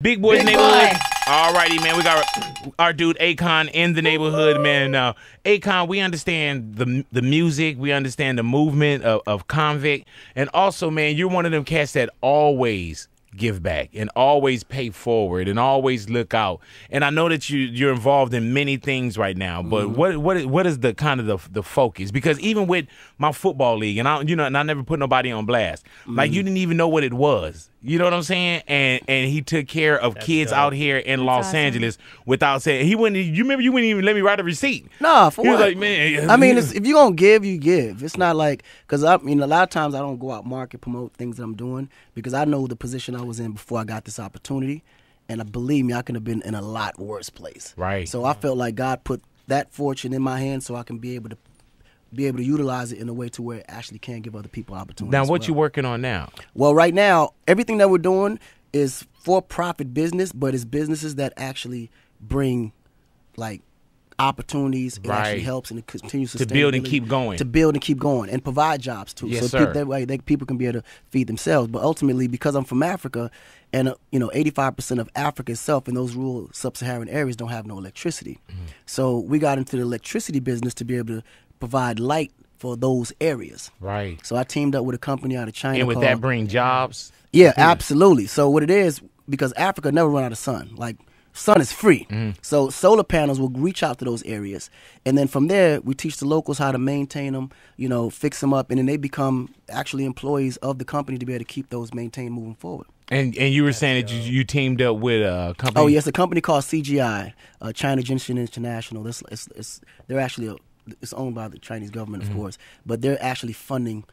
Big Boys Neighborhood. All righty, man. We got our dude Akon in the neighborhood, man. Akon, we understand the music. We understand the movement of Convict. And also, man, you're one of them cats that always give back and always pay forward and always look out. And I know that you're involved in many things right now, but what is the kind of the focus? Because even with my football league, and I never put nobody on blast. Like, you didn't even know what it was. You know what I'm saying? And he took care of kids out here in Los Angeles without saying he wouldn't. You remember you wouldn't even let me write a receipt. Nah, for he what? Was like, man. I mean, if you're gonna give, you give. It's not like because a lot of times I don't go out market promote things that I'm doing because I know the position I was in before I got this opportunity, and believe me, I could have been in a lot worse place. Right. So I felt like God put that fortune in my hands so I can be able to utilize it in a way to where it actually can give other people opportunities. Now, what you working on now? Well, right now, everything that we're doing is for-profit business, but it's businesses that actually bring, like, opportunities. It actually helps and it continues to build and keep going. To build and keep going and provide jobs, too. Yes, so sir. That way people can be able to feed themselves. But ultimately, because I'm from Africa, and 85% of Africa itself in those rural sub-Saharan areas don't have no electricity. So we got into the electricity business to be able to provide light for those areas. Right. So I teamed up with a company out of China. And would that bring jobs? Yeah, absolutely. So what it is, because Africa never run out of sun. Like, sun is free. So solar panels will reach out to those areas. And then from there, we teach the locals how to maintain them, fix them up. And then they become actually employees of the company to be able to keep those maintained moving forward. And you were saying that you teamed up with a company? Oh, yes, a company called CGI, China Junction International. They're actually it's owned by the Chinese government, of course, but they're actually funding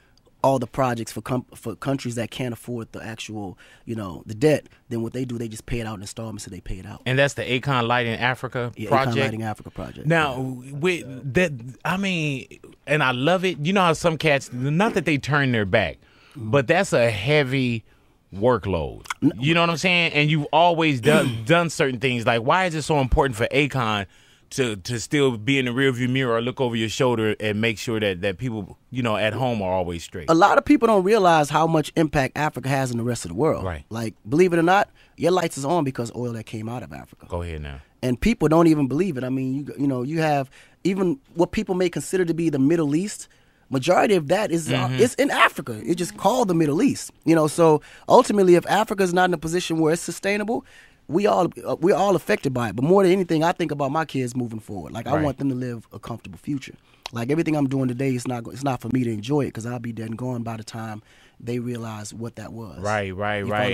all the projects for countries that can't afford the actual, the debt. Then what they do, they just pay it out in installments, so they pay it out. And that's the Akon Lighting Africa project? Akon Lighting Africa project. Now, with that, I mean, and I love it. You know how some cats, not that they turn their back, but that's a heavy workload. You know what I'm saying? And you've always done certain things. Like, why is it so important for Akon to still be in the rearview mirror or look over your shoulder and make sure that people, at home are always straight? A lot of people don't realize how much impact Africa has in the rest of the world. Right. Like, believe it or not, your lights is on because oil that came out of Africa. Go ahead now. And people don't even believe it. I mean, you have even what people may consider to be the Middle East. Majority of that is it's in Africa. It's just called the Middle East. So ultimately, if Africa is not in a position where it's sustainable, we're all affected by it. But more than anything, I think about my kids moving forward. Like, I want them to live a comfortable future. Like, everything I'm doing today, it's not for me to enjoy it because I'll be dead and gone by the time they realize what that was. Right.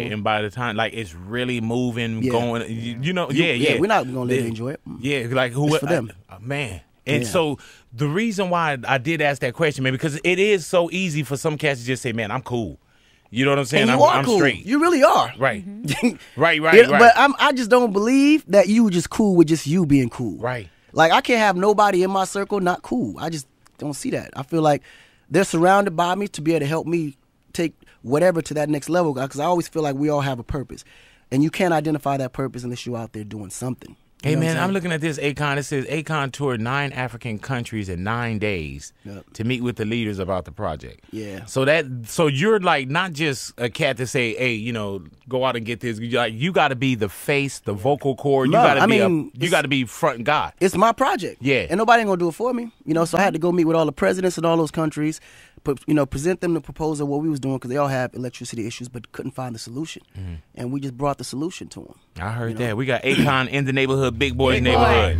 And by the time, like, it's really moving, going, we're not going to let them enjoy it. Yeah, like, who? It's for them. Man. And so the reason why I did ask that question, man, because it is so easy for some cats to just say, man, I'm cool. You know what I'm saying? And I'm cool. straight. You really are. Right. Right. But I just don't believe that you just cool with just you being cool. Right. Like, I can't have nobody in my circle not cool. I just don't see that. I feel like they're surrounded by me to be able to help me take whatever to that next level, because I always feel like we all have a purpose. And you can't identify that purpose unless you're out there doing something. Hey, man, I'm looking at this Akon. It says Akon toured 9 African countries in 9 days to meet with the leaders about the project. Yeah. So you're like not just a cat to say, hey, go out and get this. You got to be the face, the vocal cord. You got to be front guy. It's my project. Yeah. And nobody ain't gonna do it for me. So I had to go meet with all the presidents in all those countries, present them the proposal of what we was doing, because they all have electricity issues but couldn't find the solution. And we just brought the solution to them. I heard that. We got Akon in the neighborhood, Big Boys Neighborhood.